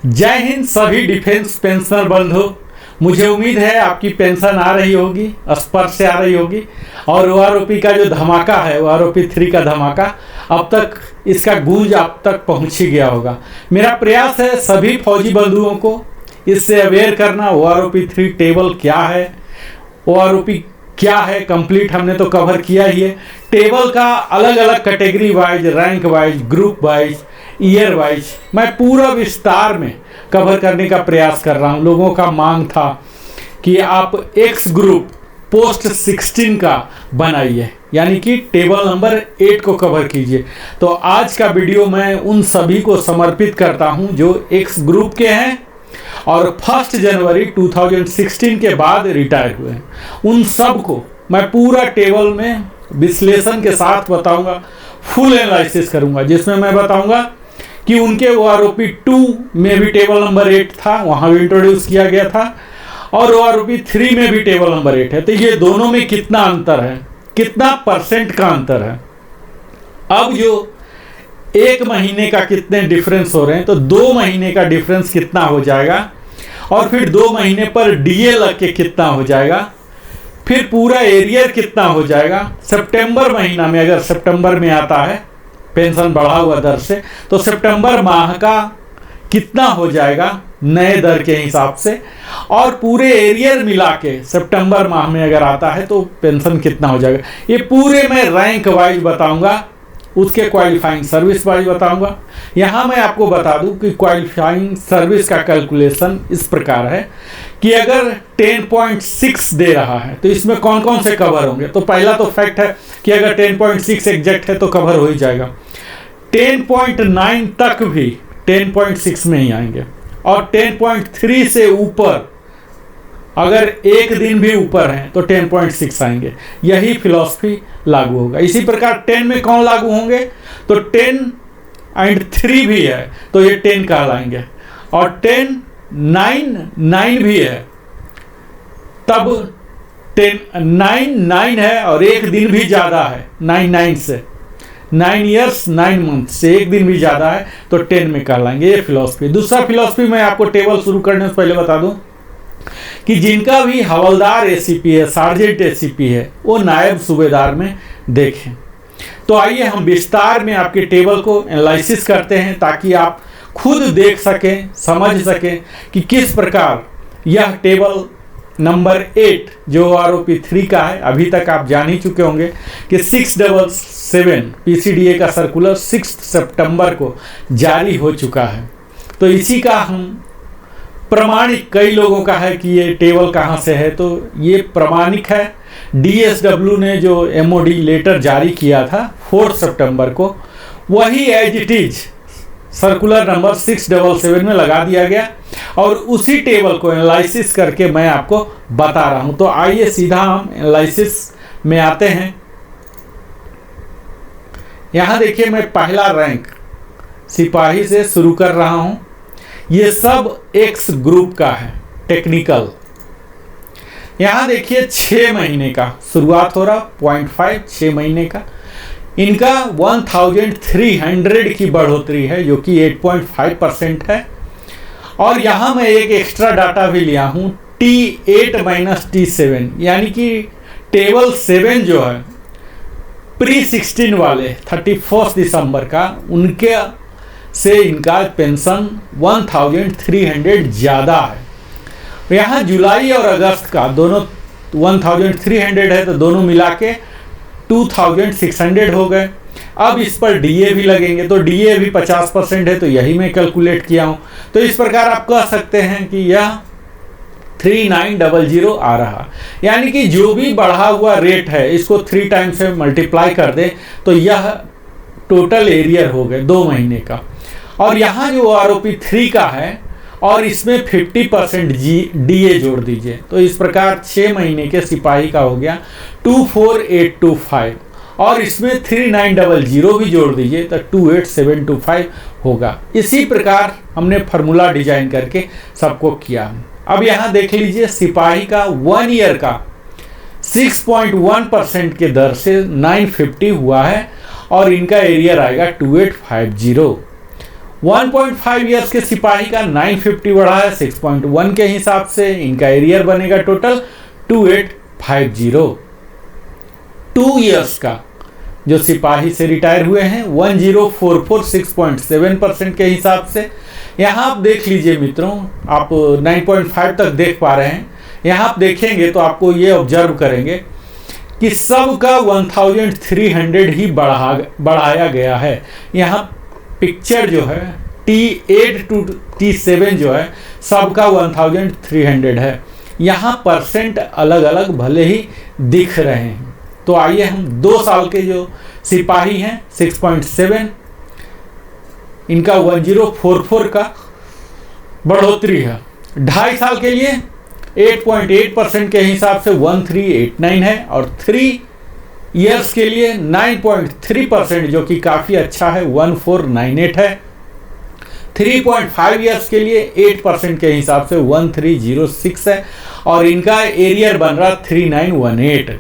जय हिंद सभी defence pensioner बंधु। मुझे उम्मीद है आपकी पेंशन आ रही होगी, स्पर्श से आ रही होगी। और ओआरओपी का जो धमाका है, ओआरओपी 3 का धमाका, अब तक इसका गूंज आप तक पहुंच ही गया होगा। मेरा प्रयास है सभी फौजी बंधुओं को इससे अवेयर करना। ओआरओपी 3 टेबल क्या है, ओआरओपी क्या है, कंप्लीट हमने तो कवर किया ही है। टेबल का अलग अलग category wise, rank wise, group wise, year wise मैं पूरा विस्तार में कवर करने का प्रयास कर रहा हूं। लोगों का मांग था कि आप एक्स ग्रुप पोस्ट 16 का बनाइए, यानी कि टेबल नंबर 8 को कवर कीजिए। तो आज का वीडियो मैं उन सभी को समर्पित करता हूं जो एक्स ग्रुप के हैं और 1 जनवरी 2016 के बाद रिटायर हुए हैं। उन सब को मैं पूरा टेबल में विश्लेषण के साथ बताऊंगा, फुल एनालिसिस करूंगा, जिसमें मैं बताऊंगा कि उनके ओआरओपी 2 में भी टेबल नंबर 8 था, वहां भी इंट्रोड्यूस किया गया था, और ओआरओपी 3 में भी टेबल नंबर 8 है। तो ये दोनों में कितना अंतर है, कितना परसेंट का अंतर है। अब जो 1 महीने का कितने डिफरेंस हो रहे हैं, तो 2 महीने का डिफरेंस कितना हो जाएगा, और फिर 2 महीने पर डीए लग के कितना हो जाएगा, फिर पूरा एरियर कितना हो जाएगा। सितंबर महीना में, अगर सितंबर में आता है पेंशन बढ़ा हुआ दर से, तो सितंबर माह का कितना हो जाएगा नए दर के हिसाब से, और पूरे एरियर मिला के सितंबर माह में अगर आता है तो पेंशन कितना हो जाएगा। ये पूरे मैं रैंक वाइज बताऊंगा, उसके क्वालिफाइंग सर्विस वाइज बताऊंगा। यहाँ मैं आपको बता दूं कि क्वालिफाइंग सर्विस का कैलकुलेशन इस प्रकार है कि अगर 10.6 दे रहा है तो इसमें कौन कौन से कवर होंगे। तो पहला तो फैक्ट है कि अगर 10.6 एग्जैक्ट है तो कवर हो ही जाएगा। 10.9 तक भी 10.6 में ही आएंगे, और 10.3 से ऊपर अगर एक दिन भी ऊपर है तो 10.6 आएंगे। यही फिलॉसफी लागू होगा। इसी प्रकार 10 में कौन लागू होंगे, तो 10 और 3 भी है तो ये 10 कहलाएंगे, और 10, 9 भी है तब 10, 9 है, और एक दिन भी ज़्यादा है 9 से, 9 ईयर्स 9 मंथ से एक दिन भी ज़्यादा है तो 10 में कहलाएंगे। ये फिलॉसफी। दूसरा फिलॉसफी मैं आपको टेबल शुरू करने से पहले बता दूं कि जिनका भी हवलदार एसीपी है, सार्जेंट एसीपी है, वो नायब सूबेदार में देखें। तो आइए हम विस्तार में आपके टेबल को एनालिसिस करते हैं, ताकि आप खुद देख सकें, समझ सकें कि किस प्रकार यह टेबल नंबर 8 जो ओआरओपी 3 का है, अभी तक आप जान ही चुके होंगे कि 677 पीसीडीए का सर्कुलर 6 सितंबर को जारी हो चुका है। तो इसी का हम प्रमाणिक, कई लोगों का है कि ये टेबल कहाँ से है, तो ये प्रमाणिक है। डीएसडब्ल्यू ने जो एमओडी लेटर जारी किया था 4 सितंबर को, वही as it is circular number 677 में लगा दिया गया, और उसी टेबल को एनालिसिस करके मैं आपको बता रहा हूं। तो आइए सीधा हम एनालिसिस में आते हैं। यहां देखिए, मैं पहला रैंक सिपाही से शुरू कर रहा हूं। ये सब एक्स ग्रुप का है, टेक्निकल। यहां देखिए 6 महीने का शुरुआत हो रहा, 0.5 6 महीने का। इनका 1300 की बढ़ोतरी है, जो कि 8.5% है। और यहां मैं एक एक्स्ट्रा डाटा भी लिया हूं, T8 माइनस T7, यानी कि टेबल 7 जो है प्री 16 वाले 31 दिसंबर का, उनके से इनका पेंशन 1300 ज़्यादा है। यहाँ जुलाई और अगस्त का दोनों 1300 है, तो दोनों मिला के 2600 हो गए। अब इस पर डीए भी लगेंगे, तो डीए भी 50% है, तो यही मैं कैलकुलेट किया हूँ। तो इस प्रकार आप कह सकते हैं कि यह 3900 आ रहा, यानी कि जो भी बढ़ा हुआ रेट है इसको 3 टाइम से मल्टीप्लाई कर दे तो यह टोटल एरियर हो गए 2 महीने का। और यहाँ जो ओआरओपी 3 का है, और इसमें 50% डीए जोड़ दीजिए, तो इस प्रकार 6 महीने के सिपाही का हो गया 24825, और इसमें 3900 भी जोड़ दीजिए तो 28725 होगा। इसी प्रकार हमने फार्मूला डिजाइन करके सबको किया। अब यहाँ देख लीजिए, सिपाही का 1 ईयर का 6.1% के दर से 950 हुआ है, और इनका एरियर आएगा 2850। 1.5 ईयर्स के सिपाही का 950 बढ़ा है 6.1 के हिसाब से। इनका एरियर बनेगा टोटल 2850। 2 ईयर्स का जो सिपाही से रिटायर हुए हैं 1044 6.7% के हिसाब से। यहाँ आप देख लीजिए मित्रों, आप 9.5 तक देख पा रहे हैं। यहाँ आप देखेंगे तो आपको ये ऑब्जर्व करेंगे कि सबका 1300 ही बढ़ाया गया है। यहाँ पिक्चर जो है T8 to T7 जो है सबका 1300 है। यहाँ परसेंट अलग अलग भले ही दिख रहे हैं। तो आइए हम 2 साल के जो सिपाही हैं 6.7, इनका 1044 का बढ़ोतरी है। 2.5 साल के लिए 8.8% के हिसाब से 1389 है, और 3 ईयर्स के लिए 9.3% जो कि काफ़ी अच्छा है 1498 है। 3.5 ईयर्स के लिए 8% के हिसाब से 1306 है, और इनका एरियर बन रहा 3918।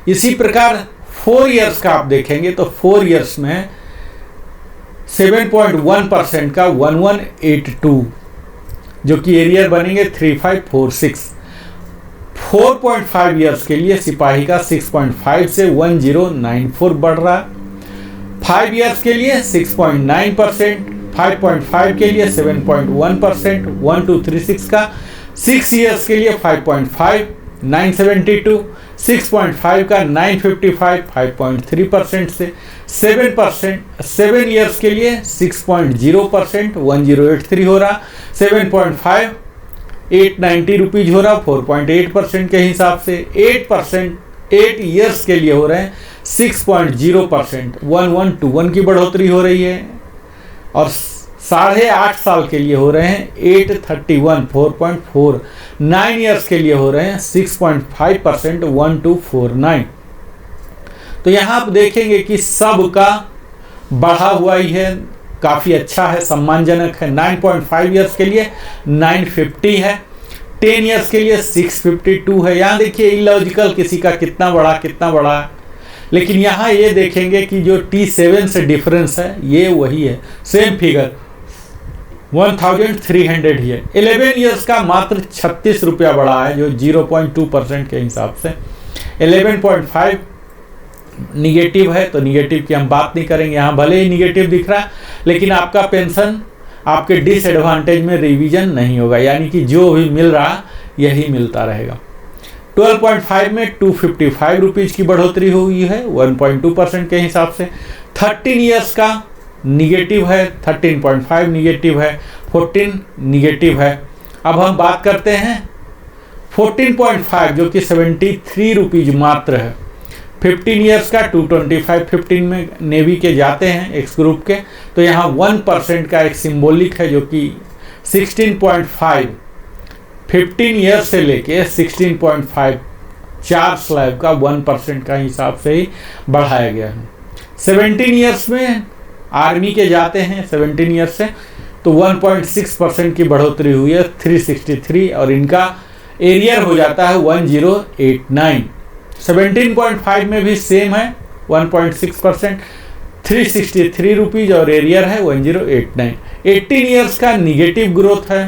इसी प्रकार 4 ईयर्स का आप देखेंगे तो 4 ईयर्स में 7.1% का 1182 जो कि एरियर बनेंगे 3546। 4.5 ईयर्स के लिए सिपाही का 6.5 से 1094 बढ़ रहा। 5 ईयर्स के लिए 6.9%, 5.5 के लिए 7.1%, 1236 का। 6 ईयर्स के लिए 5.5 972, 6.5 का 955 5.3% से। 7 ईयर्स के लिए 6.0% 1083 हो रहा। 7.5 890 रुपीज हो रहा 4.8% के हिसाब से। 8 ईयर्स के लिए हो रहे हैं 6.0% 1121 की बढ़ोतरी हो रही है, और 8.5 साल के लिए हो रहे हैं 831 4.4। 9 ईयर्स के लिए हो रहे हैं 6.5% 1249। तो यहाँ आप देखेंगे कि सबका बढ़ा हुआ ही है, काफ़ी अच्छा है, सम्मानजनक है। 9.5 ईयर्स के लिए 950 है। 10 ईयर्स के लिए 652 है। यहाँ देखिए इलॉजिकल किसी का कितना बढ़ा है, लेकिन यहाँ ये देखेंगे कि जो T7 से डिफरेंस है ये वही है, सेम फिगर 1300 ही है। 11 ईयर्स का मात्र 36 रुपया बढ़ा है, जो 0.2% के हिसाब से। 11.5 निगेटिव है, तो निगेटिव की हम बात नहीं करेंगे। यहाँ भले ही निगेटिव दिख रहा है, लेकिन आपका पेंशन आपके डिसएडवांटेज में रिवीजन नहीं होगा, यानी कि जो भी मिल रहा यही मिलता रहेगा। 12.5 में 255 रुपीज की बढ़ोतरी हुई है 1.2% के हिसाब से। 13 ईयर्स का निगेटिव है, 13.5 निगेटिव है, 14 निगेटिव है। अब हम बात करते हैं 14.5 जो कि 73 रुपीज मात्र है। 15 ईयर्स का 225 15 में नेवी के जाते हैं एक्स ग्रुप के, तो यहाँ 1% का एक सिंबॉलिक है जो कि 16.5 15 ईयर्स से लेके 16.5 4 स्लैब का 1% का हिसाब से ही बढ़ाया गया है। 17 ईयर्स में आर्मी के जाते हैं 17 ईयर्स से, तो 1.6% की बढ़ोतरी हुई है 363, और इनका एरियर हो जाता है 1089। 17.5 में भी सेम है 1.6% 363 रुपीज, और एरियर है 1089। 18 ईयर्स का निगेटिव ग्रोथ है।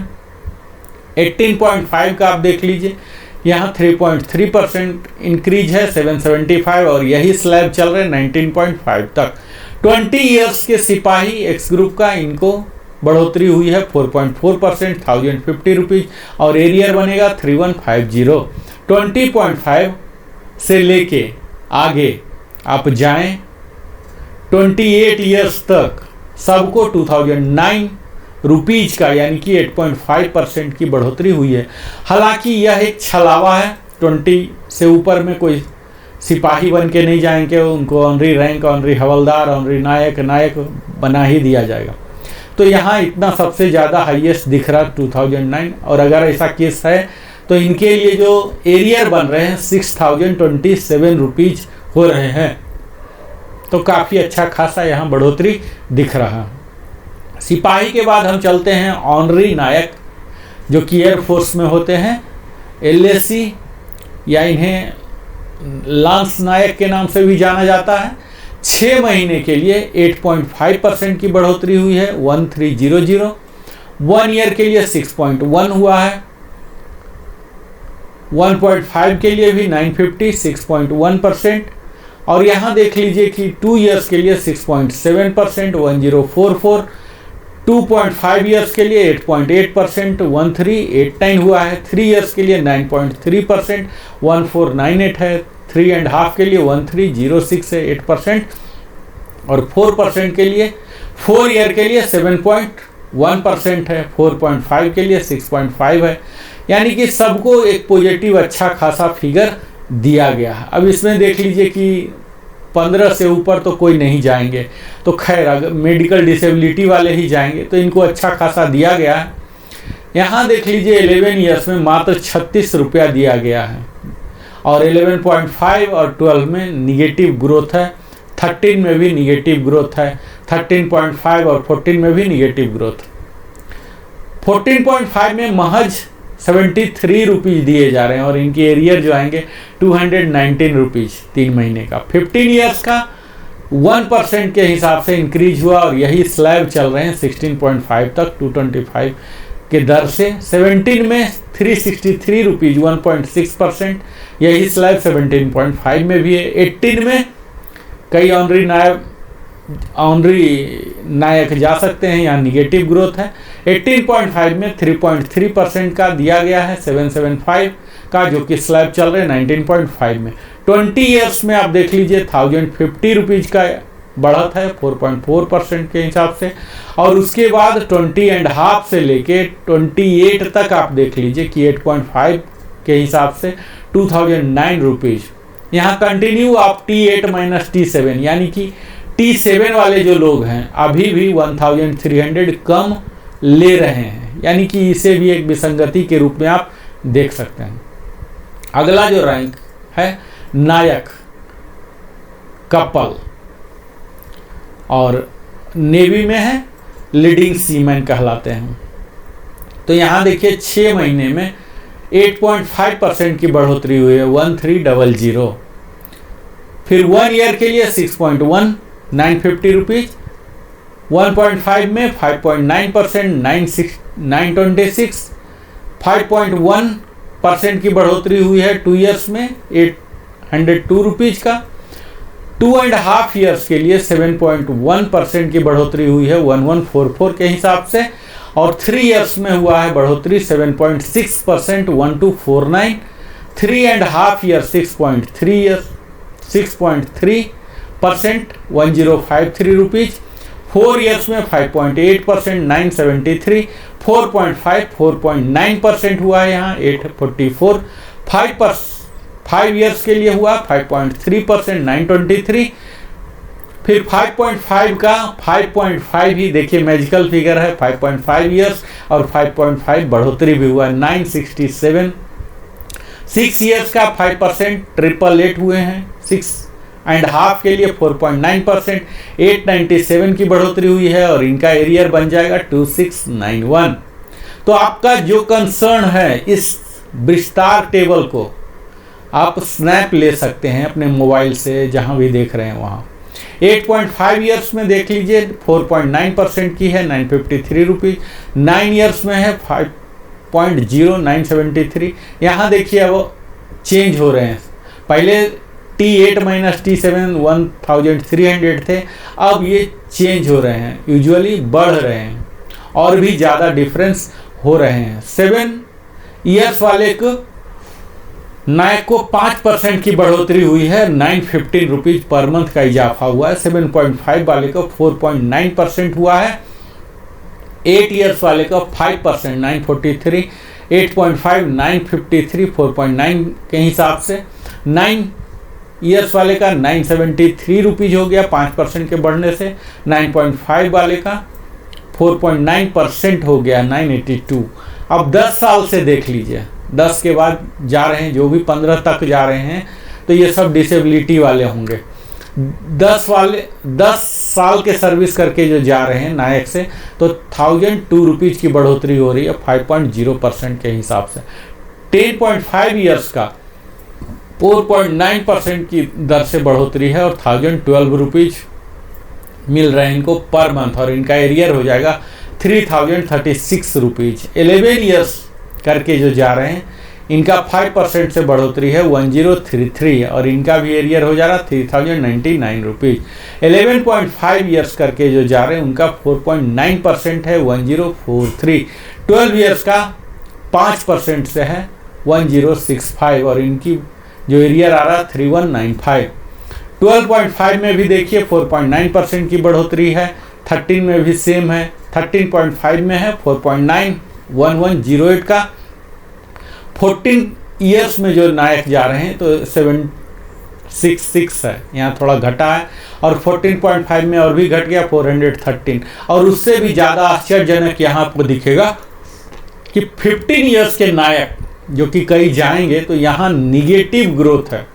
18.5 का आप देख लीजिए, यहाँ 3.3% इंक्रीज है 775, और यही स्लैब चल रहे 19.5 तक। 20 ईयर्स के सिपाही एक्स ग्रुप का, इनको बढ़ोतरी हुई है 4.4% 1050 रुपीज, और एरियर बनेगा 3150। 20.5 से लेके आगे आप जाएं 28 ईयर्स तक सबको 2009 रुपीज का, यानी कि 8.5% की बढ़ोतरी हुई है। हालांकि यह एक छलावा है, 20 से ऊपर में कोई सिपाही बन के नहीं जाएंगे, उनको ऑनरी रैंक, ऑनरी हवलदार, ऑनरी नायक बना ही दिया जाएगा। तो यहाँ इतना सबसे ज़्यादा हाईएस्ट दिख रहा 2009, और अगर ऐसा केस है तो इनके लिए जो एरियर बन रहे हैं 6027 रुपीज हो रहे हैं, तो काफ़ी अच्छा खासा यहाँ बढ़ोतरी दिख रहा है। सिपाही के बाद हम चलते हैं ऑनरी नायक, जो कि एयरफोर्स में होते हैं। LAC या इन्हें लांस नायक के नाम से भी जाना जाता है। 6 महीने के लिए 8.5% की बढ़ोतरी हुई है 1300। 1 ईयर के लिए 6.1 हुआ है। 1.5 के लिए भी 950 6.1%। और यहाँ देख लीजिए कि 2 ईयर्स के लिए 6.7% 1044। 2.5 ईयर्स के लिए 8.8% 1389 हुआ है। 3 ईयर्स के लिए 9.3% 1498 है। 3.5 के लिए 1306 है 8%। और 4% के लिए 4 ईयर के लिए 7.1% है। 4.5 के लिए 6.5 है। यानी कि सबको एक पॉजिटिव अच्छा खासा फिगर दिया गया है। अब इसमें देख लीजिए कि 15 से ऊपर तो कोई नहीं जाएंगे, तो खैर अगर मेडिकल डिसेबिलिटी वाले ही जाएंगे, तो इनको अच्छा खासा दिया गया है। यहाँ देख लीजिए 11 ईयर्स में मात्र 36 रुपया दिया गया है। और 11.5 और 12 में निगेटिव ग्रोथ है। 13 में भी निगेटिव ग्रोथ है। 13.5 और 14 में भी निगेटिव ग्रोथ। 14.5 में महज 73 रुपीज़ दिए जा रहे हैं और इनकी एरियर जो आएंगे 219 रुपीज़ 3 महीने का। 15 ईयर्स का 1% के हिसाब से इंक्रीज हुआ और यही स्लैब चल रहे हैं 16.5 तक 225 के दर से। 17 में 363 रुपीज़ 1.6%, यही स्लैब 17.5 में भी है। 18 में कई ऑनरी नायक जा सकते हैं, यहाँ निगेटिव ग्रोथ है। 18.5 में 3.3% का दिया गया है 775 का, जो कि स्लैब चल रहे हैं 19.5 में। 20 ईयर्स में आप देख लीजिए 1050 रुपीज़ का बढ़त है 4.4% के हिसाब से। और उसके बाद 20.5 से लेके 28 तक आप देख लीजिए कि 8.5 के हिसाब से 2009 रुपीज़। यहाँ कंटिन्यू आप T8 माइनस T7 यानी कि T7 वाले जो लोग हैं अभी भी 1300 कम ले रहे हैं, यानी कि इसे भी एक विसंगति के रूप में आप देख सकते हैं। अगला जो रैंक है नायक कपल और नेवी में है लीडिंग सीमैन कहलाते हैं। तो यहाँ देखिए 6 महीने में 8.5% की बढ़ोतरी हुई है 1300। फिर 1 ईयर के लिए 6.1 950 रुपीज़। 1.5 में 5.9% 926। 5.1% की बढ़ोतरी हुई है 2 ईयर्स में 802 रुपीज़ का। 2.5 ईयर्स के लिए 7.1% की बढ़ोतरी हुई है 1144 के हिसाब से। और 3 ईयर्स में हुआ है बढ़ोतरी 7.6% 1249। 3.5 ईयर 6.3% 1053 रुपीज़। 4 ईयर्स में 5.8% 973। 4.9% हुआ है यहाँ 844। 5 ईयर्स के लिए हुआ 5.3% 923। फिर 5.5 का 5.5 ही देखिए मैजिकल फिगर है। 5.5 ईयर्स और 5.5 बढ़ोतरी भी हुआ 967। 6 ईयर्स का 5% 888 हुए हैं। 6.5 के लिए 4.9% 897 की बढ़ोतरी हुई है और इनका एरियर बन जाएगा 2691। तो आपका जो कंसर्न है इस विस्तार टेबल को आप स्नैप ले सकते हैं अपने मोबाइल से, जहां भी देख रहे हैं वहां। 8.5 ईयर्स में देख लीजिए 4.9% की है 953 रुपीज़। 9 ईयर्स में है 5.0 973। यहाँ देखिए अब चेंज हो रहे हैं। पहले T8 माइनस T7 1300 थे, अब ये चेंज हो रहे हैं, यूजुअली बढ़ रहे हैं और भी ज़्यादा डिफरेंस हो रहे हैं। 7 ईयर्स वाले को नायक को 5% की बढ़ोतरी हुई है 915 रुपीज़ पर मंथ का इजाफा हुआ है। 7.5 वाले को 4.9% हुआ है। 8 ईयर्स वाले का 5% 943। 8.5 953 4.9 के हिसाब से। 9 ईयर्स वाले का 973 रुपीज़ हो गया 5% के बढ़ने से। 9.5 वाले का 4.9% हो गया 982। अब 10 साल से देख लीजिए, 10 के बाद जा रहे हैं, जो भी 15 तक जा रहे हैं तो ये सब डिसेबिलिटी वाले होंगे। 10 साल के सर्विस करके जो जा रहे हैं नायक से, तो 1002 रुपीज़ की बढ़ोतरी हो रही है 5.0% के हिसाब से। 10.5 ईयर्स का 4.9% की दर से बढ़ोतरी है और 1012 रुपीज मिल रहे हैं इनको पर मंथ, और इनका एरियर हो जाएगा 3036 रुपीज। 11 ईयर्स करके जो जा रहे हैं इनका 5% से बढ़ोतरी है 1033, और इनका भी एरियर हो जा रहा 3099 रुपीज। 11.5 ईयर्स करके जो जा रहे हैं उनका 4.9% है 1043। 12 ईयर्स का 5% से है 1065, और इनकी जो एरियर आ रहा 3195। 12.5 में भी देखिए 4.9% की बढ़ोतरी है, 13 में भी सेम है, 13.5 में है 4.91108 का। 14 ईयर्स में जो नायक जा रहे हैं तो 766 है, यहाँ थोड़ा घटा है, और 14.5 में और भी घट गया 413, और उससे भी ज़्यादा आश्चर्यजनक यहाँ आपको दिखेगा कि 15 ईयर्स के नायक जो कि कई जाएंगे तो यहाँ निगेटिव ग्रोथ है,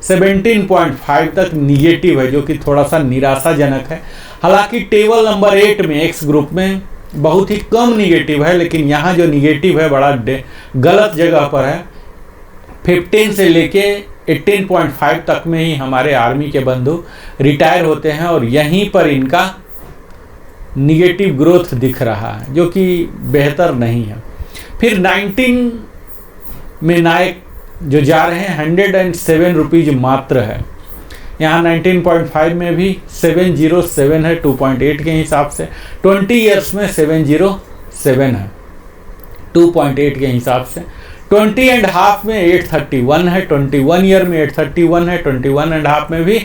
17.5 तक निगेटिव है, जो कि थोड़ा सा निराशाजनक है। हालांकि टेबल नंबर 8 में एक्स ग्रुप में बहुत ही कम निगेटिव है, लेकिन यहाँ जो निगेटिव है बड़ा गलत जगह पर है। 15 से लेके 18.5 तक में ही हमारे आर्मी के बंधु रिटायर होते हैं, और यहीं पर इनका निगेटिव ग्रोथ दिख रहा है, जो कि बेहतर नहीं है। फिर 19 में नायक जो जा रहे हैं 107 रुपीज मात्र है, यहाँ 19.5 में भी 707 है 2.8 के हिसाब से, 20 ईयर्स में 707 है 2.8 के हिसाब से, 20 एंड हाफ में 831 है, 21 ईयर में 831 है, 21 एंड हाफ में भी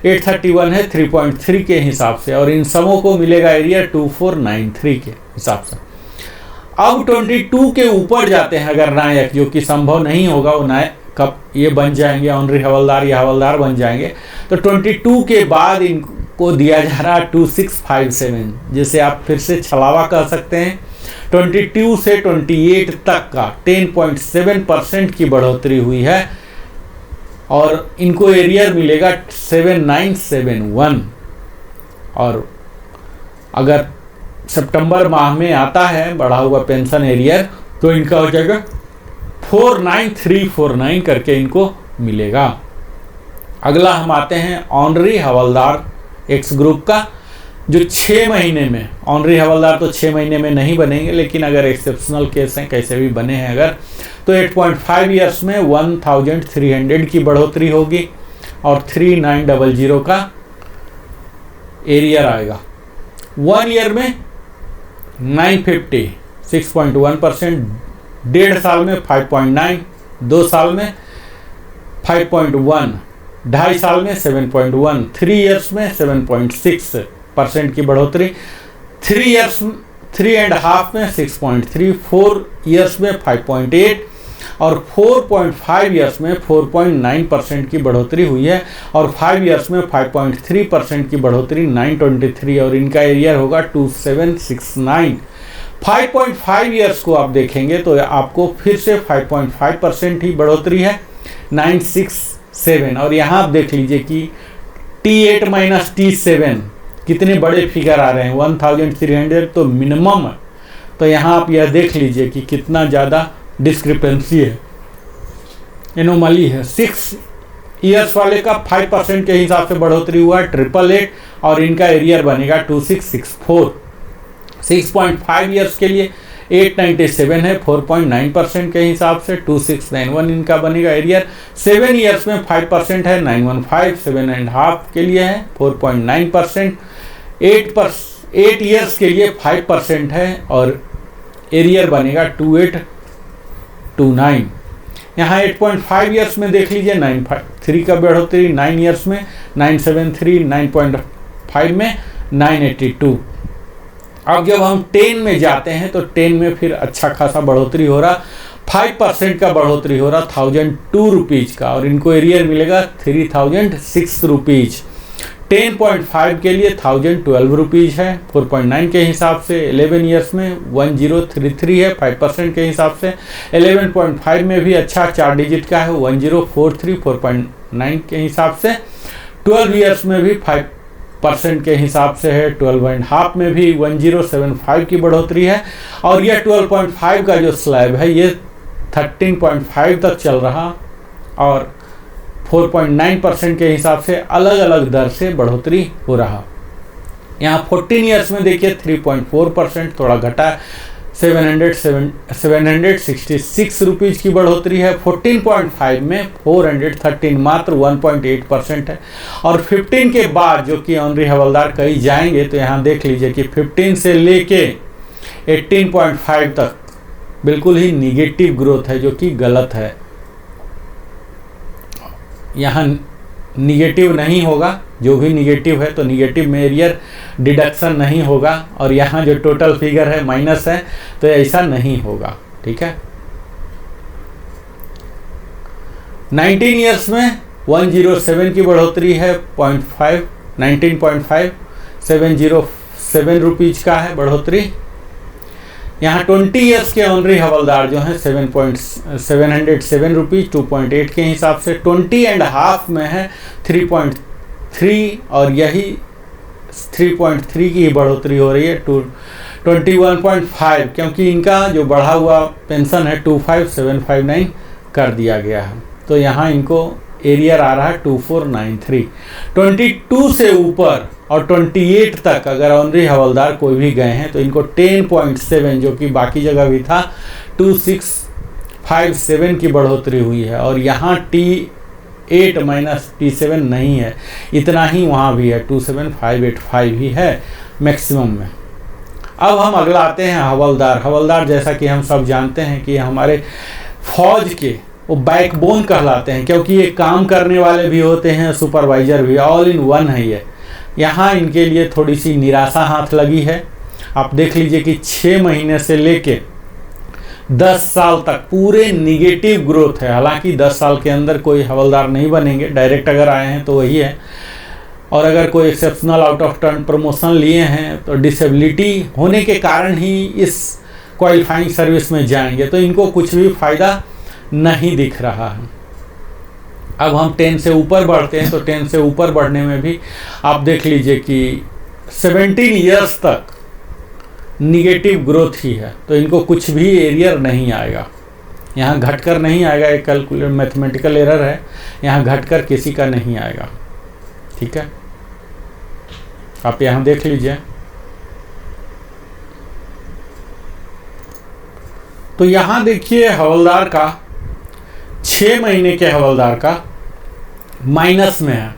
831 है 3.3 के हिसाब से, और इन सबों को मिलेगा एरिया 2493 के हिसाब से। अब 22 के ऊपर जाते हैं अगर नायक, जो कि संभव नहीं होगा, वो नायक कब ये बन जाएंगे ऑनरी हवलदार या हवलदार बन जाएंगे, तो 22 के बाद इनको दिया जा रहा 2657, जिसे आप फिर से छलावा कह सकते हैं। 22 से 28 तक का 10.7% की बढ़ोतरी हुई है, और इनको एरियर मिलेगा 7971, और अगर सितंबर माह में आता है बढ़ा हुआ पेंशन एरियर तो इनका हो जाएगा 49349 करके इनको मिलेगा। अगला हम आते हैं ऑनरी हवलदार एक्स ग्रुप का, जो 6 महीने में, ऑनरी हवलदार तो 6 महीने में नहीं बनेंगे, लेकिन अगर एक्सेप्शनल केस हैं कैसे भी बने हैं अगर, तो 8.5 ईयर्स में 1300 की बढ़ोतरी होगी, और 3900 का एरियर आएगा। 1 ईयर में 950 6.1%, 1.5 साल में 5.9, 2 साल में 5.1, 2.5 साल में 7.1, 3 ईयर्स में 7.6% की बढ़ोतरी, 3 एंड हाफ में 6.3, 4 ईयर्स में 5.8, और 4.5 ईयर्स में 4.9% की बढ़ोतरी हुई है, और 5 ईयर्स में 5.3% की बढ़ोतरी 923, और इनका एरियर होगा 2769। 5.5 ईयर्स को आप देखेंगे तो आपको फिर से 5.5% ही बढ़ोतरी है 967, और यहाँ आप देख लीजिए कि T8 माइनस T7 कितने बड़े फिगर आ रहे हैं, 1300 तो मिनिमम है। तो यहाँ आप यह देख लीजिए कि कितना ज़्यादा डिस्क्रिपेंसी है, एनोमली है। 6 ईयर्स वाले का 5% के हिसाब से बढ़ोतरी हुआ है 888, और इनका एरियर बनेगा 2664। 6.5 ईयर्स के लिए 897 है 4.9% के हिसाब से, 2691 इनका बनेगा एरियर। 7 ईयर्स में 5% है 915, 7 एंड हाफ के लिए है 4.9%, 8 ईयर्स के लिए 5% है, और एरियर बनेगा 2829। यहाँ 8.5 ईयर्स में देख लीजिए 953 का बढ़ोतरी, 9 ईयर्स में 973, 9.5 में 982। अब जब हम 10 में जाते हैं तो 10 में फिर अच्छा खासा बढ़ोतरी हो रहा, 5% का बढ़ोतरी हो रहा 1002 रुपीज़ का, और इनको एरियर मिलेगा 3006 रुपीज़। 10.5 के लिए 1012 रुपीज़ है 4.9 के हिसाब से। 11 ईयर्स में 1033 है 5% के हिसाब से। 11.5 में भी अच्छा 4 डिजिट का है 1043 4.9 के हिसाब से। 12 ईयर्स में भी 5% के हिसाब से है। 12 एंड हाफ में भी 1075 की बढ़ोतरी है, और यह 12.5 का जो स्लैब है ये 13.5 तक चल रहा, और 4.9% के हिसाब से अलग अलग दर से बढ़ोतरी हो रहा। यहाँ 14 ईयर्स में देखिए 3.4% थोड़ा घटा है, 766 रुपीज़ की बढ़ोतरी है। 14.5 में 413 मात्र 1.8% है। और 15 के बाद जो कि ऑनरी हवलदार कहीं जाएंगे तो यहाँ देख लीजिए कि 15 से लेके 18.5 तक बिल्कुल ही निगेटिव ग्रोथ है, जो कि गलत है। यहाँ निगेटिव नहीं होगा, जो भी निगेटिव है तो निगेटिव में एरियर डिडक्शन नहीं होगा, और यहाँ जो टोटल फिगर है माइनस है तो ऐसा नहीं होगा। ठीक है, 19 ईयर्स में 107 की बढ़ोतरी है, 19.5 707 रुपीज़ का है बढ़ोतरी। यहाँ 20 ईयर्स के ऑनरी हवलदार जो हैं 707 रुपीज़ 2.8 के हिसाब से। 20.5 में है 3.3, और यही 3.3 की बढ़ोतरी हो रही है 21.5, क्योंकि इनका जो बढ़ा हुआ पेंशन है 25759 कर दिया गया है। तो यहाँ इनको एरियर आ रहा है 2493। 22 से ऊपर और 28 तक अगर ऑनरी हवलदार कोई भी गए हैं तो इनको 10.7, जो कि बाकी जगह भी था, 2657 की बढ़ोतरी हुई है। और यहाँ T8 माइनस T7 नहीं है, इतना ही वहाँ भी है, 27585 ही है मैक्सिमम में। अब हम अगला आते हैं हवलदार। हवलदार जैसा कि हम सब जानते हैं कि हमारे फौज के वो बैकबोन कहलाते हैं, क्योंकि ये काम करने वाले भी होते हैं, सुपरवाइजर भी, ऑल इन वन है ये। यहाँ इनके लिए थोड़ी सी निराशा हाथ लगी है। आप देख लीजिए कि 6 महीने से लेके 10 साल तक पूरे निगेटिव ग्रोथ है। हालांकि 10 साल के अंदर कोई हवलदार नहीं बनेंगे, डायरेक्ट अगर आए हैं तो वही है, और अगर कोई exceptional out of turn promotion लिए हैं तो डिसेबिलिटी होने के कारण ही इस क्वालिफाइंग सर्विस में जाएंगे, तो इनको कुछ भी फ़ायदा नहीं दिख रहा है। अब हम 10 से ऊपर बढ़ते हैं तो 10 से ऊपर बढ़ने में भी आप देख लीजिए कि 17 ईयर्स तक निगेटिव ग्रोथ ही है, तो इनको कुछ भी एरियर नहीं आएगा। यहाँ घटकर नहीं आएगा, एक कैलकुलेट मैथमेटिकल एरर है, यहाँ घटकर किसी का नहीं आएगा। ठीक है, आप यहाँ देख लीजिए। तो यहाँ देखिए हवलदार का 6 महीने के हवलदार का माइनस में है,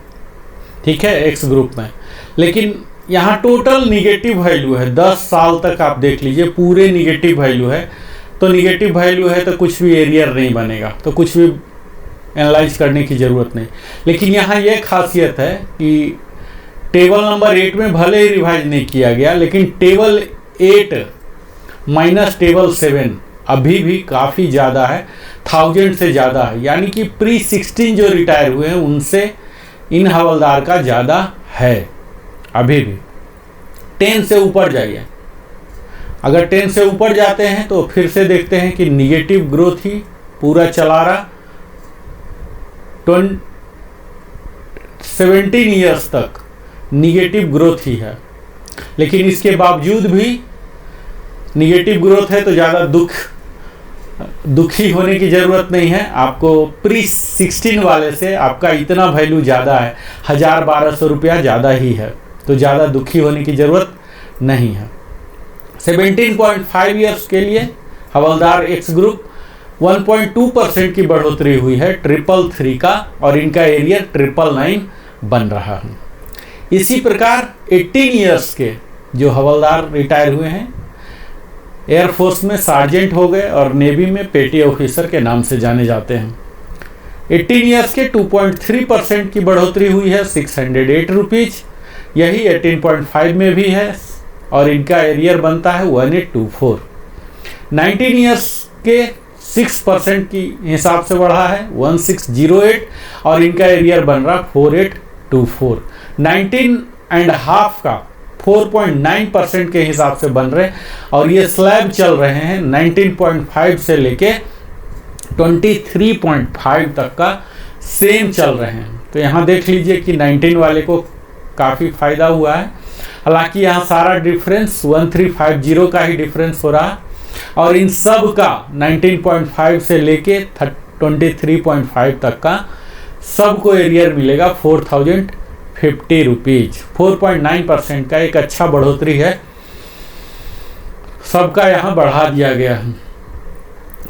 ठीक है, एक्स ग्रुप में, लेकिन यहाँ टोटल निगेटिव वैल्यू है। 10 साल तक आप देख लीजिए पूरे निगेटिव वैल्यू है। तो निगेटिव वैल्यू है तो कुछ भी एरियर नहीं बनेगा, तो कुछ भी एनालाइज करने की ज़रूरत नहीं। लेकिन यहाँ यह खासियत है कि टेबल नंबर 8 में भले ही रिवाइज नहीं किया गया, लेकिन टेबल 8 माइनस टेबल 7 अभी भी काफ़ी ज़्यादा है, 1000 से ज़्यादा है। यानी कि प्री-16 जो रिटायर हुए हैं उनसे इन हवलदार का ज़्यादा है अभी भी। 10 से ऊपर जाइए, अगर 10 से ऊपर जाते हैं तो फिर से देखते हैं कि निगेटिव ग्रोथ ही पूरा चला रहा। 17 ईयर्स तक निगेटिव ग्रोथ ही है, लेकिन इसके बावजूद भी निगेटिव ग्रोथ है तो ज़्यादा दुखी होने की ज़रूरत नहीं है। आपको प्री-16 वाले से आपका इतना वैल्यू ज़्यादा है, 1000-1200 रुपया ज़्यादा ही है, तो ज़्यादा दुखी होने की ज़रूरत नहीं है। 17.5 ईयर्स के लिए हवलदार एक्स ग्रुप 1.2% की बढ़ोतरी हुई है 333 का, और इनका एरियर 999 बन रहा है। इसी प्रकार 18 ईयर्स के जो हवलदार रिटायर हुए हैं, एयरफोर्स में सार्जेंट हो गए और नेवी में पेटी ऑफिसर के नाम से जाने जाते हैं। 18 ईयर्स के 2.3% की बढ़ोतरी हुई है 608 रुपीज़, यही 18.5 में भी है, और इनका एरियर बनता है 1824। 19 ईयर्स के 6% की हिसाब से बढ़ा है 1608, और इनका एरियर बन रहा 4824। 19.5 का 4.9% के हिसाब से बन रहे, और ये स्लैब चल रहे हैं 19.5 से लेके 23.5 तक का सेम चल रहे हैं। तो यहाँ देख लीजिए कि 19 वाले को काफ़ी फ़ायदा हुआ है। हालांकि यहाँ सारा डिफरेंस 1350 का ही डिफरेंस हो रहा है, और इन सब का 19.5 से लेके 23.5 तक का सबको एरियर मिलेगा 4050 रुपीज। 4.9% का एक अच्छा बढ़ोतरी है, सबका यहाँ बढ़ा दिया गया है।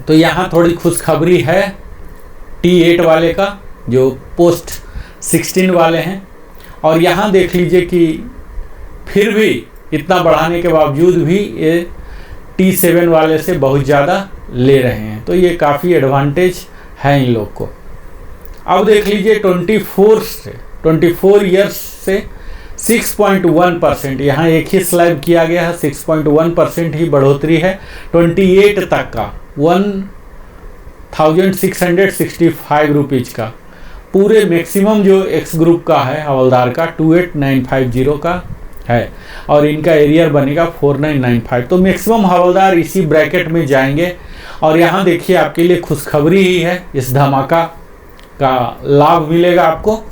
तो यहाँ थोड़ी खुशखबरी है T8 वाले का, जो पोस्ट 16 वाले हैं। और यहाँ देख लीजिए कि फिर भी इतना बढ़ाने के बावजूद भी ये T7 वाले से बहुत ज़्यादा ले रहे हैं, तो ये काफ़ी एडवांटेज है इन लोग को। अब देख लीजिए 24 ईयर्स से 6.1%, यहाँ एक ही स्लैब किया गया है, 6.1% ही बढ़ोतरी है। 28 तक का 1665 रुपीज़ का पूरे मैक्सिमम जो एक्स ग्रुप का है हवलदार का 28950 का है, और इनका एरियर बनेगा 4995। तो मैक्सिमम हवलदार इसी ब्रैकेट में जाएंगे। और यहाँ देखिए आपके लिए खुशखबरी ही है, इस धमाका का लाभ मिलेगा आपको।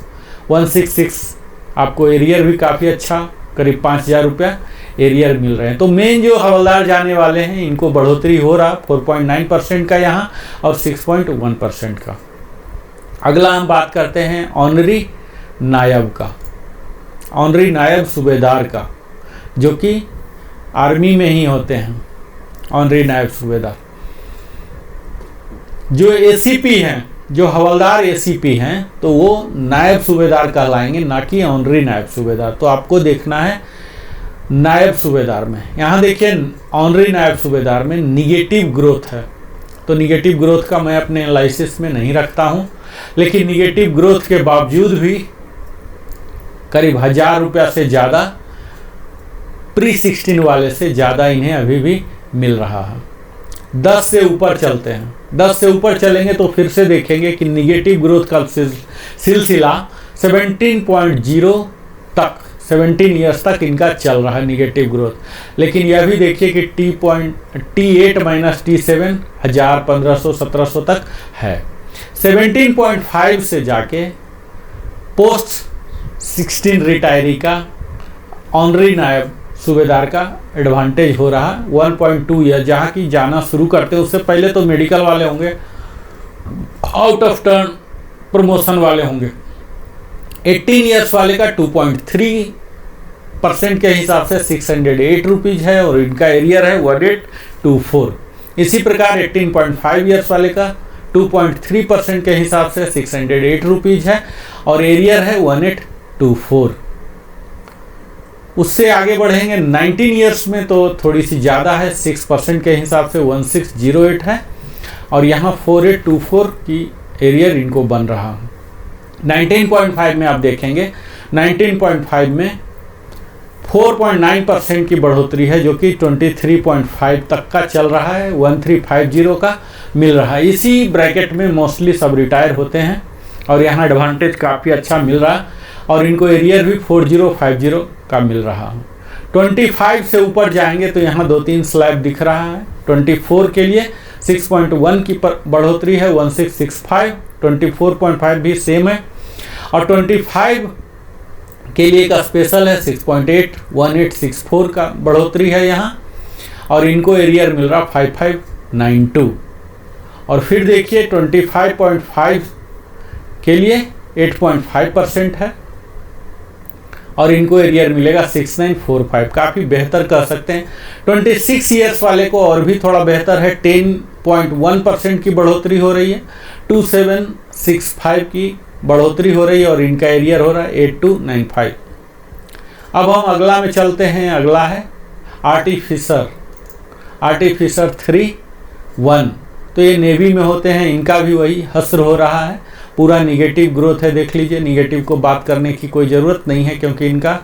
166 आपको एरियर भी काफ़ी अच्छा, करीब 5000 रुपया एरियर मिल रहे हैं। तो मेन जो हवलदार जाने वाले हैं इनको बढ़ोतरी हो रहा 4.9% का यहाँ और 6.1% का। अगला हम बात करते हैं ऑनरी नायब का, ऑनरी नायब सूबेदार का, जो कि आर्मी में ही होते हैं। ऑनरी नायब सूबेदार जो एसीपी हैं, जो हवलदार एसीपी हैं, तो वो नायब सूबेदार कहलाएंगे, ना कि ऑनरी नायब सूबेदार। तो आपको देखना है नायब सूबेदार में। यहाँ देखिए ऑनरी नायब सूबेदार में निगेटिव ग्रोथ है, तो निगेटिव ग्रोथ का मैं अपने एनालिसिस में नहीं रखता हूँ, लेकिन निगेटिव ग्रोथ के बावजूद भी करीब 1000 रुपया से ज़्यादा प्री 16 वाले से ज़्यादा इन्हें अभी भी मिल रहा है। 10 से ऊपर चलते हैं, 10 से ऊपर चलेंगे तो फिर से देखेंगे कि निगेटिव ग्रोथ का सिलसिला 17.0 तक, 17 ईयर्स तक इनका चल रहा है निगेटिव ग्रोथ। लेकिन यह भी देखिए कि T8 माइनस T7 1000, 1500, 1700 तक है। 17.5 से जाके पोस्ट 16 रिटायरी का ऑनरी नायब सूबेदार का एडवांटेज हो रहा 1.2 ईयर, जहाँ की जाना शुरू करते हैं उससे पहले तो मेडिकल वाले होंगे, आउट ऑफ टर्न प्रमोशन वाले होंगे। 18 ईयर्स वाले का 2.3% के हिसाब से 608 रुपीज़ है और इनका एरियर है 1824। इसी प्रकार 18.5 ईयर्स वाले का 2.3% के हिसाब से 608 रुपीज़ है और एरियर है 1824। उससे आगे बढ़ेंगे 19 ईयर्स में तो थोड़ी सी ज़्यादा है, 6% के हिसाब से 1608 है और यहाँ 4824 की एरियर इनको बन रहा है। 19.5 में आप देखेंगे, 19.5 में 4.9% की बढ़ोतरी है, जो कि 23.5 तक का चल रहा है, 1350 का मिल रहा है। इसी ब्रैकेट में मोस्टली सब रिटायर होते हैं और यहाँ एडवांटेज काफ़ी अच्छा मिल रहा है और इनको एरियर भी 4050 का मिल रहा है। 25 से ऊपर जाएंगे तो यहाँ 2-3 स्लैब दिख रहा है। 24 के लिए 6.1 की बढ़ोतरी है, 1665। 24.5 भी सेम है और 25 के लिए एक स्पेशल है 6.8, 1864 का बढ़ोतरी है यहाँ और इनको एरियर मिल रहा 5592। और फिर देखिए 25.5 के लिए 8.5% है और इनको एरियर मिलेगा 6945, काफ़ी बेहतर कह सकते हैं। 26 ईयर्स वाले को और भी थोड़ा बेहतर है, 10.1% की बढ़ोतरी हो रही है, 2765 की बढ़ोतरी हो रही है और इनका एरियर हो रहा है 8295। अब हम अगला में चलते हैं। अगला है आर्टिफिसर 3-1, तो ये नेवी में होते हैं, इनका भी वही हस्र हो रहा है, पूरा निगेटिव ग्रोथ है। देख लीजिए, निगेटिव को बात करने की कोई ज़रूरत नहीं है क्योंकि इनका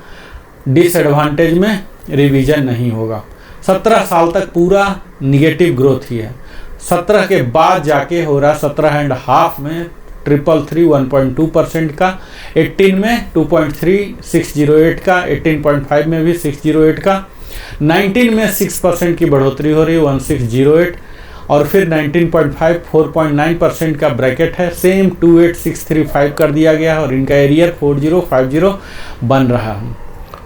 डिसएडवांटेज में रिवीजन नहीं होगा। 17 साल तक पूरा निगेटिव ग्रोथ ही है, 17 के बाद जाके हो रहा 17.5 में 333 1.2% का, 18 में 2.3 608 का, 18.5 में भी 608 का, 19 में 6% की बढ़ोतरी हो रही है 1608 और फिर 19.5 4.9% का ब्रैकेट है, सेम 28635 कर दिया गया है और इनका एरियर 4050 बन रहा है।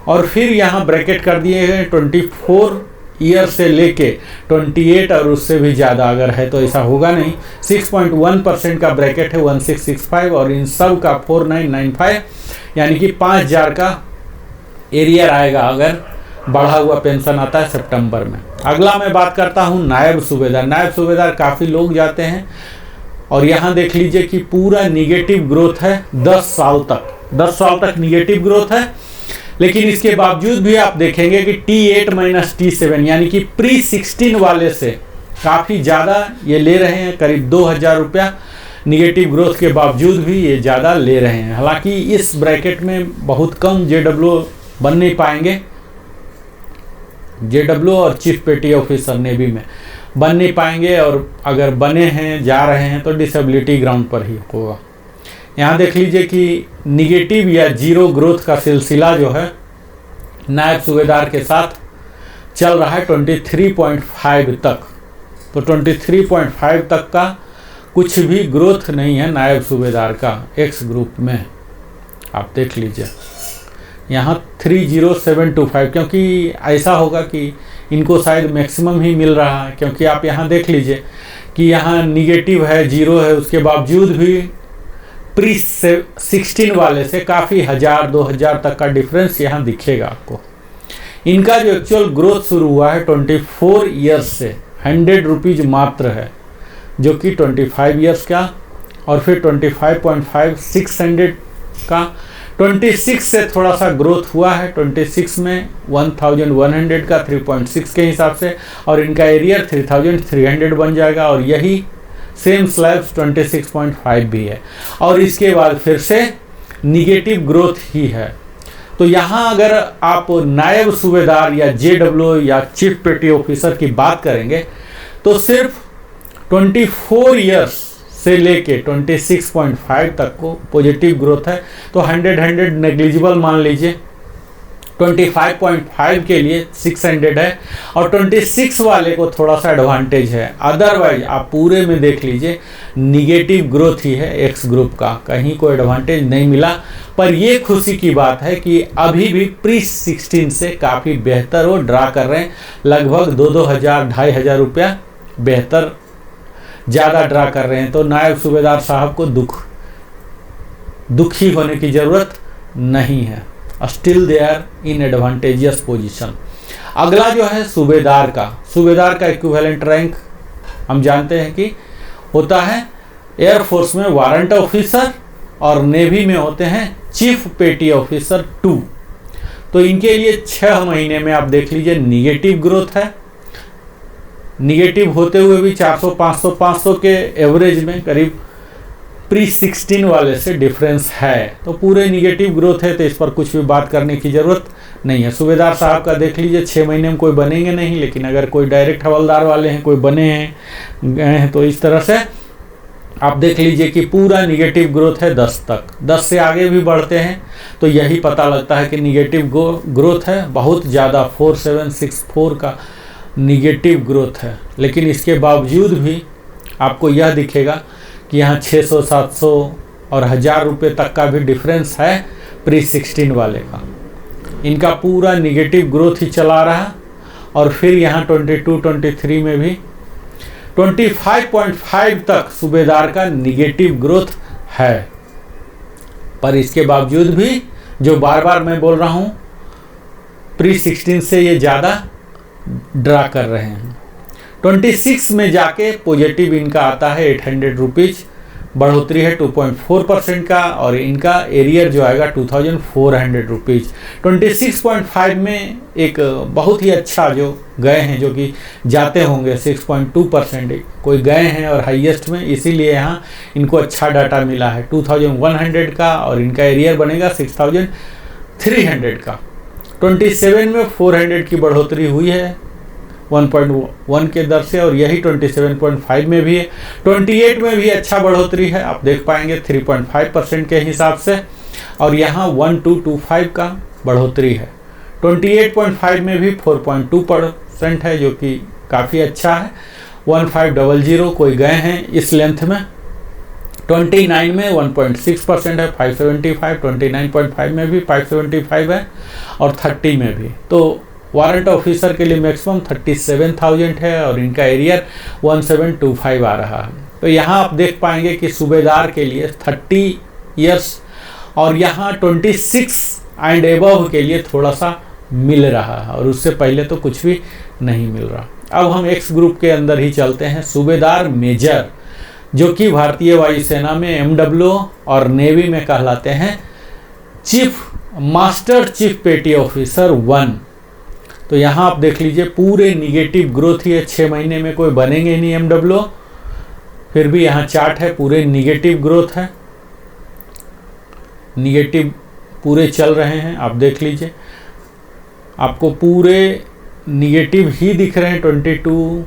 और फिर यहाँ ब्रैकेट कर दिए गए 24 ईयर से लेके 28 और उससे भी ज़्यादा अगर है तो ऐसा होगा नहीं। 6.1% का ब्रैकेट है 1665 और इन सब का 4995 यानी कि 5000 का एरियर आएगा अगर बढ़ा हुआ पेंशन आता है सितंबर में। अगला मैं बात करता हूँ नायब सूबेदार। नायब सूबेदार काफ़ी लोग जाते हैं और यहाँ देख लीजिए कि पूरा निगेटिव ग्रोथ है 10 साल तक निगेटिव ग्रोथ है। लेकिन इसके बावजूद भी आप देखेंगे कि T8 - T7 यानी कि प्री-16 वाले से काफ़ी ज़्यादा ये ले रहे हैं, करीब 2000 रुपया निगेटिव ग्रोथ के बावजूद भी ये ज़्यादा ले रहे हैं। हालांकि इस ब्रैकेट में बहुत कम JW बन नहीं पाएंगे, JW और चीफ पेटी ऑफिसर नेवी में बन नहीं पाएंगे, और अगर बने हैं जा रहे हैं तो डिसेबिलिटी ग्राउंड पर ही होगा। यहाँ देख लीजिए कि निगेटिव या जीरो ग्रोथ का सिलसिला जो है नायब सूबेदार के साथ चल रहा है 23.5 तक। तो 23.5 तक का कुछ भी ग्रोथ नहीं है नायब सूबेदार का एक्स ग्रुप में। आप देख लीजिए यहाँ 30725, क्योंकि ऐसा होगा कि इनको शायद मैक्सिमम ही मिल रहा है, क्योंकि आप यहाँ देख लीजिए कि यहाँ निगेटिव है, जीरो है, उसके बावजूद भी प्री-16 वाले से काफ़ी 1000-2000 तक का डिफरेंस यहाँ दिखेगा आपको। इनका जो एक्चुअल ग्रोथ शुरू हुआ है 24 ईयर्स से 100 रुपीज़ मात्र है, जो कि 25 ईयर्स का, और फिर 25.5 600 का। 26 से थोड़ा सा ग्रोथ हुआ है, 26 में 1100 का 3.6 के हिसाब से, और इनका एरियर 3300 बन जाएगा, और यही सेम स्लैब्स 26.5 भी है, और इसके बाद फिर से निगेटिव ग्रोथ ही है। तो यहाँ अगर आप नायब सूबेदार या JW या चीफ पेटी ऑफिसर की बात करेंगे तो सिर्फ 24 ईयर्स से लेके 26.5 तक को पॉजिटिव ग्रोथ है। तो 100 नेग्लिजिबल मान लीजिए, 25.5 के लिए 600 है, और 26 वाले को थोड़ा सा एडवांटेज है। अदरवाइज आप पूरे में देख लीजिए निगेटिव ग्रोथ ही है एक्स ग्रुप का, कहीं कोई एडवांटेज नहीं मिला। पर ये खुशी की बात है कि अभी भी प्री-16 से काफ़ी बेहतर वो ड्रा कर रहे हैं, लगभग 2-2000 2,500 रुपया बेहतर ज़्यादा ड्रा कर रहे हैं। तो नायब सूबेदार साहब को दुखी होने की ज़रूरत नहीं है, still they are in advantageous position. अगला जो है सूबेदार का इक्विवेलेंट रैंक हम जानते हैं कि होता है एयरफोर्स में वारंट ऑफिसर, और नेवी में होते हैं चीफ पेटी ऑफिसर 2। तो इनके लिए 6 महीने में आप देख लीजिए निगेटिव ग्रोथ है, निगेटिव होते हुए भी 400-500 के एवरेज में करीब प्री-16 वाले से डिफरेंस है। तो पूरे निगेटिव ग्रोथ है, तो इस पर कुछ भी बात करने की ज़रूरत नहीं है। सूबेदार साहब का देख लीजिए 6 महीने में कोई बनेंगे नहीं, लेकिन अगर कोई डायरेक्ट हवलदार वाले हैं, कोई बने हैं गए हैं, तो इस तरह से आप देख लीजिए कि पूरा निगेटिव ग्रोथ है 10 तक। 10 से आगे भी बढ़ते हैं तो यही पता लगता है कि निगेटिव ग्रोथ है बहुत ज़्यादा, 4764 का निगेटिव ग्रोथ है। लेकिन इसके बावजूद भी आपको यह दिखेगा कि यहाँ 600-700 और 1000 रुपये तक का भी डिफरेंस है प्री-16 वाले का। इनका पूरा निगेटिव ग्रोथ ही चला रहा, और फिर यहाँ 22-23 में भी 25.5 तक सूबेदार का निगेटिव ग्रोथ है। पर इसके बावजूद भी जो बार बार मैं बोल रहा हूँ प्री-16 से ये ज़्यादा ड्रा कर रहे हैं। 26 में जाके पॉजिटिव इनका आता है 800 रुपीज़, बढ़ोतरी है 2.4% का, और इनका एरियर जो आएगा 2400 रुपीज़। 26.5 में एक बहुत ही अच्छा जो गए हैं, जो कि जाते होंगे 6.2% कोई गए हैं, और हाईएस्ट में, इसीलिए यहाँ इनको अच्छा डाटा मिला है 2100 का, और इनका एरियर बनेगा 6300 का। 27 में 400 की बढ़ोतरी हुई है 1.1 के दर से, और यही 27.5 में भी है। 28 में भी अच्छा बढ़ोतरी है, आप देख पाएंगे 3.5% के हिसाब से, और यहाँ 1225 का बढ़ोतरी है। 28.5 में भी 4.2% है, जो कि काफ़ी अच्छा है। 1500 कोई गए हैं इस लेंथ में। 29 में 1.6% है 575, 29.5 में भी 575 है, और 30 में भी। तो वारंट ऑफिसर के लिए मैक्सिमम 37,000 है और इनका एरियर 1725 आ रहा है। तो यहाँ आप देख पाएंगे कि सूबेदार के लिए 30 इयर्स और यहाँ 26 एंड एबव के लिए थोड़ा सा मिल रहा है और उससे पहले तो कुछ भी नहीं मिल रहा। अब हम एक्स ग्रुप के अंदर ही चलते हैं। सूबेदार मेजर जो कि भारतीय वायुसेना में एमडब्ल्यू और नेवी में कहलाते हैं चीफ मास्टर चीफ पेटी ऑफिसर 1। तो यहाँ आप देख लीजिए पूरे निगेटिव ग्रोथ ही है, 6 महीने में कोई बनेंगे नहीं एमडब्ल्यू, फिर भी यहाँ चार्ट है पूरे निगेटिव ग्रोथ है, निगेटिव पूरे चल रहे हैं। आप देख लीजिए आपको पूरे निगेटिव ही दिख रहे हैं। 22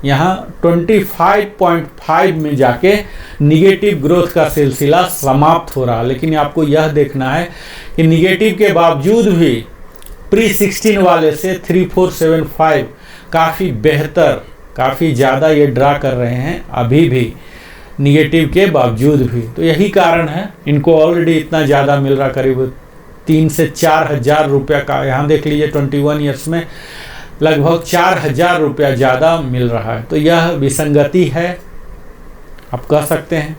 यहाँ 25.5 में जाके निगेटिव ग्रोथ का सिलसिला समाप्त हो रहा। लेकिन आपको यह देखना है कि निगेटिव के बावजूद भी प्री 16 वाले से 3475 काफ़ी बेहतर, काफ़ी ज़्यादा ये ड्रा कर रहे हैं अभी भी निगेटिव के बावजूद भी। तो यही कारण है इनको ऑलरेडी इतना ज़्यादा मिल रहा, करीब 3 से 4 हज़ार रुपया का। यहाँ देख लीजिए 21 ईयर्स में लगभग 4 हज़ार रुपया ज़्यादा मिल रहा है। तो यह विसंगति है आप कह सकते हैं।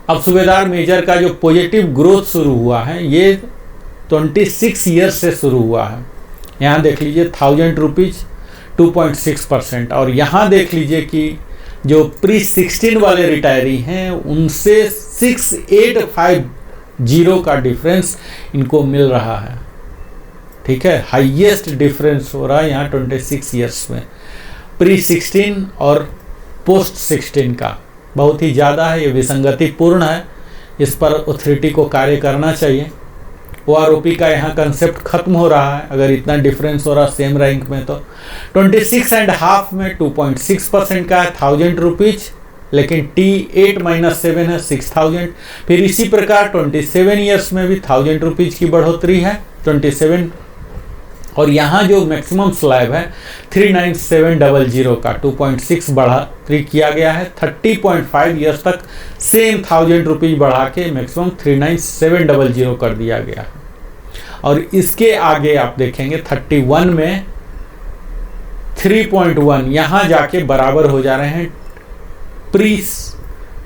अब सूबेदार मेजर का जो पॉजिटिव ग्रोथ शुरू हुआ है ये 26 ईयर्स से शुरू हुआ है। यहाँ देख लीजिए 1000 रुपीज़ 2.6% और यहाँ देख लीजिए कि जो प्री 16 वाले रिटायरी हैं उनसे 6850 का डिफरेंस इनको मिल रहा है। ठीक है, हाईएस्ट डिफरेंस हो रहा है यहाँ 26 ईयर्स में प्री 16 और पोस्ट 16 का, बहुत ही ज़्यादा है। ये विसंगतिपूर्ण है, इस पर अथॉरिटी को कार्य करना चाहिए। OROP का यहाँ कंसेप्ट खत्म हो रहा है अगर इतना डिफरेंस हो रहा सेम रैंक में। तो 26.5 में 2.6% का है 1000 रुपीज़, लेकिन T8-7 है 6000। फिर इसी प्रकार 27 ईयर्स में भी 1000 रुपीज़ की बढ़ोतरी है 27। और यहाँ जो मैक्सिमम स्लैब है 39700 का 2.6 बढ़ोतरी किया गया है। 30.5 ईयर्स तक सेम 1000 रुपीज़ बढ़ा के मैक्सिमम 39700 कर दिया गया है। और इसके आगे आप देखेंगे 31 में 3.1 यहाँ जाके बराबर हो जा रहे हैं प्री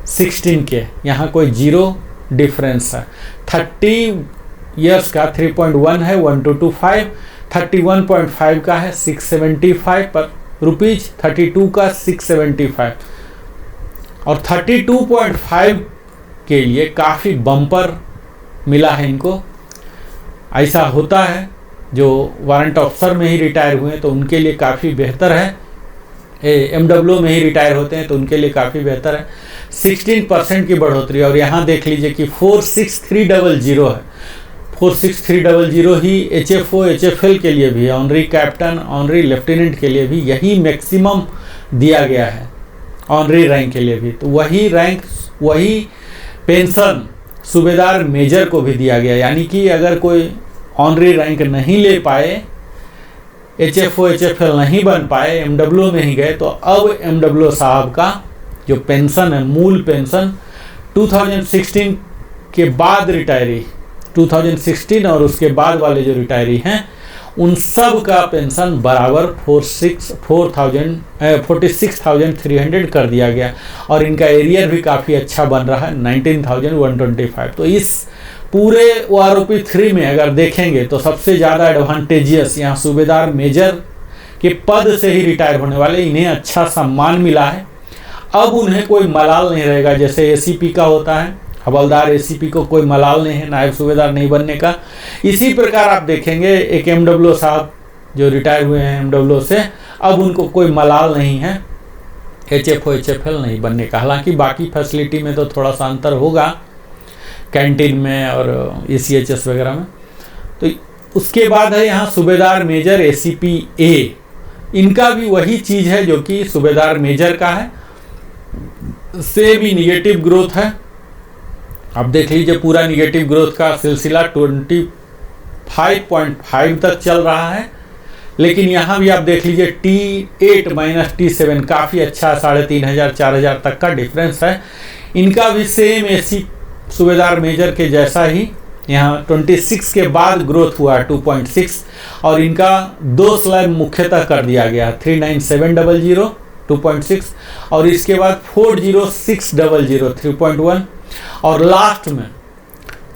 16 के, यहाँ कोई जीरो डिफरेंस है। 30 ईयर्स का 3.1 है 1225, 31.5 का है 675 पर रुपीज़, 32 का 675 और 32.5 के लिए काफ़ी बम्पर मिला है इनको। ऐसा होता है जो वारंट ऑफिसर में ही रिटायर हुए हैं तो उनके लिए काफ़ी बेहतर है, एमडब्ल्यू में ही रिटायर होते हैं तो उनके लिए काफ़ी बेहतर है। 16% की बढ़ोतरी। और यहाँ देख लीजिए कि 46300 है, 46300 ही HFO HFL के लिए भी, ऑनरी कैप्टन ऑनरी लेफ्टिनेंट के लिए भी यही मैक्सिमम दिया गया है, ऑनरी रैंक के लिए भी। तो वही रैंक वही पेंशन सूबेदार मेजर को भी दिया गया। यानी कि अगर कोई ऑनरी रैंक नहीं ले पाए, HFO HFL नहीं बन पाए, एमडब्ल्यू में ही गए, तो अब एमडब्ल्यू साहब का जो पेंशन है, मूल पेंशन 2016 के बाद रिटायरी, 2016 और उसके बाद वाले जो रिटायरी हैं उन सब का पेंशन बराबर 46,300 कर दिया गया। और इनका एरियर भी काफ़ी अच्छा बन रहा है 19,125। तो इस पूरे OROP 3 में अगर देखेंगे तो सबसे ज़्यादा एडवांटेजियस यहाँ सूबेदार मेजर के पद से ही रिटायर होने वाले, इन्हें अच्छा सम्मान मिला है। अब उन्हें कोई मलाल नहीं रहेगा जैसे ACP का होता है, हवलदार ACP को कोई मलाल नहीं है नायब सूबेदार नहीं बनने का। इसी प्रकार आप देखेंगे एक एमडब्ल्यू साहब जो रिटायर हुए हैं एमडब्ल्यू से, अब उनको कोई मलाल नहीं है HFO HFL नहीं बनने का। हालांकि बाकी फैसिलिटी में तो थोड़ा सा अंतर होगा, कैंटीन में और ECHS वगैरह में। तो उसके बाद है यहाँ सूबेदार मेजर ACP A, इनका भी वही चीज़ है जो कि सूबेदार मेजर का है, से भी निगेटिव ग्रोथ है। आप देख लीजिए पूरा निगेटिव ग्रोथ का सिलसिला 25.5 तक चल रहा है। लेकिन यहाँ भी आप देख लीजिए T8-T7 काफ़ी अच्छा 3500 4000 तक का डिफरेंस है। इनका भी सेम AC सूबेदार मेजर के जैसा ही यहाँ 26 के बाद ग्रोथ हुआ 2.6 और इनका 2 स्लैब मुख्यतः कर दिया गया 39700 2.6 और इसके बाद 40600 3.1 और लास्ट में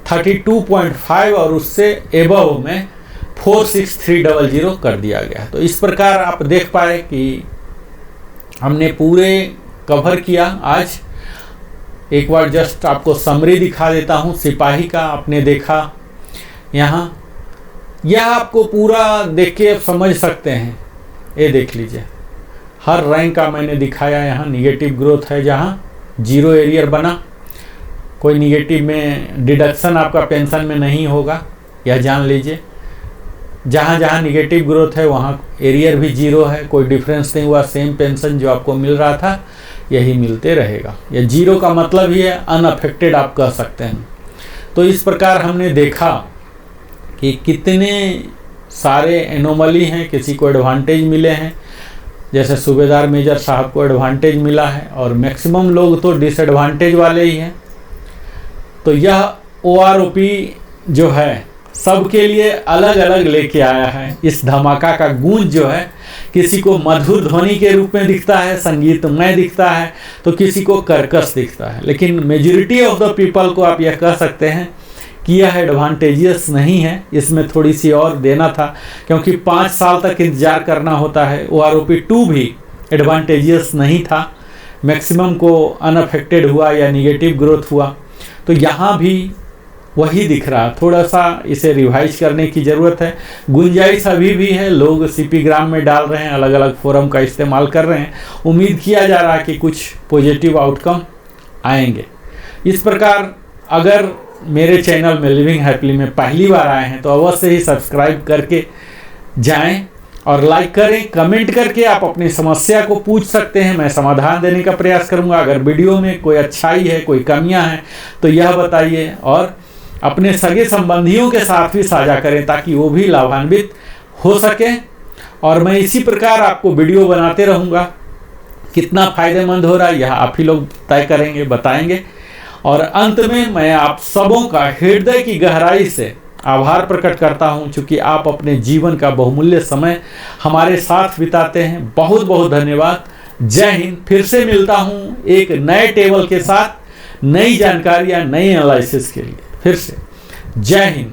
32.5 और उससे एबव में 46300 कर दिया गया। तो इस प्रकार आप देख पाए कि हमने पूरे कवर किया। आज एक बार जस्ट आपको समरी दिखा देता हूँ। सिपाही का आपने देखा यहाँ, यह आपको पूरा देख के समझ सकते हैं। ये देख लीजिए, हर रैंक का मैंने दिखाया। यहाँ निगेटिव ग्रोथ है, जहाँ 0 एरियर बना, कोई निगेटिव में डिडक्शन आपका पेंशन में नहीं होगा, यह जान लीजिए। जहाँ जहाँ निगेटिव ग्रोथ है वहाँ एरियर भी 0 है, कोई डिफरेंस नहीं हुआ। सेम पेंशन जो आपको मिल रहा था यही मिलते रहेगा। यह 0 का मतलब ही है अनअफेक्टेड, आप कह सकते हैं। तो इस प्रकार हमने देखा कि कितने सारे एनोमली हैं। किसी को एडवांटेज मिले हैं, जैसे सूबेदार मेजर साहब को एडवांटेज मिला है और मैक्सिमम लोग तो डिसएडवांटेज वाले ही हैं। तो यह OROP जो है सबके लिए अलग अलग लेके आया है। इस धमाका का गूंज जो है किसी को मधुर ध्वनि के रूप में दिखता है, संगीतमय दिखता है, तो किसी को कर्कश दिखता है। लेकिन मेजॉरिटी ऑफ द पीपल को आप यह कह सकते हैं कि यह एडवांटेजियस नहीं है। इसमें थोड़ी सी और देना था, क्योंकि 5 साल तक इंतजार करना होता है। OROP 2 भी एडवांटेजियस नहीं था, मैक्सिमम को अनअफेक्टेड हुआ या निगेटिव ग्रोथ हुआ। तो यहाँ भी वही दिख रहा, थोड़ा सा इसे रिवाइज करने की ज़रूरत है। गुंजाइश अभी भी है, लोग CP ग्राम में डाल रहे हैं, अलग अलग फोरम का इस्तेमाल कर रहे हैं। उम्मीद किया जा रहा है कि कुछ पॉजिटिव आउटकम आएंगे। इस प्रकार अगर मेरे चैनल में लिविंग हैप्पीली में पहली बार आए हैं तो अवश्य ही सब्सक्राइब करके जाएं और लाइक करें। कमेंट करके आप अपनी समस्या को पूछ सकते हैं, मैं समाधान देने का प्रयास करूंगा। अगर वीडियो में कोई अच्छाई है, कोई कमियां हैं तो यह बताइए और अपने सगे संबंधियों के साथ भी साझा करें ताकि वो भी लाभान्वित हो सके। और मैं इसी प्रकार आपको वीडियो बनाते रहूँगा। कितना फ़ायदेमंद हो रहा है यह आप ही लोग तय करेंगे, बताएंगे। और अंत में मैं आप सबों का हृदय की गहराई से आभार प्रकट करता हूं, चूँकि आप अपने जीवन का बहुमूल्य समय हमारे साथ बिताते हैं। बहुत बहुत धन्यवाद। जय हिंद। फिर से मिलता हूं एक नए टेबल के साथ, नई जानकारी या नई एनालिसिस के लिए। फिर से जय हिंद।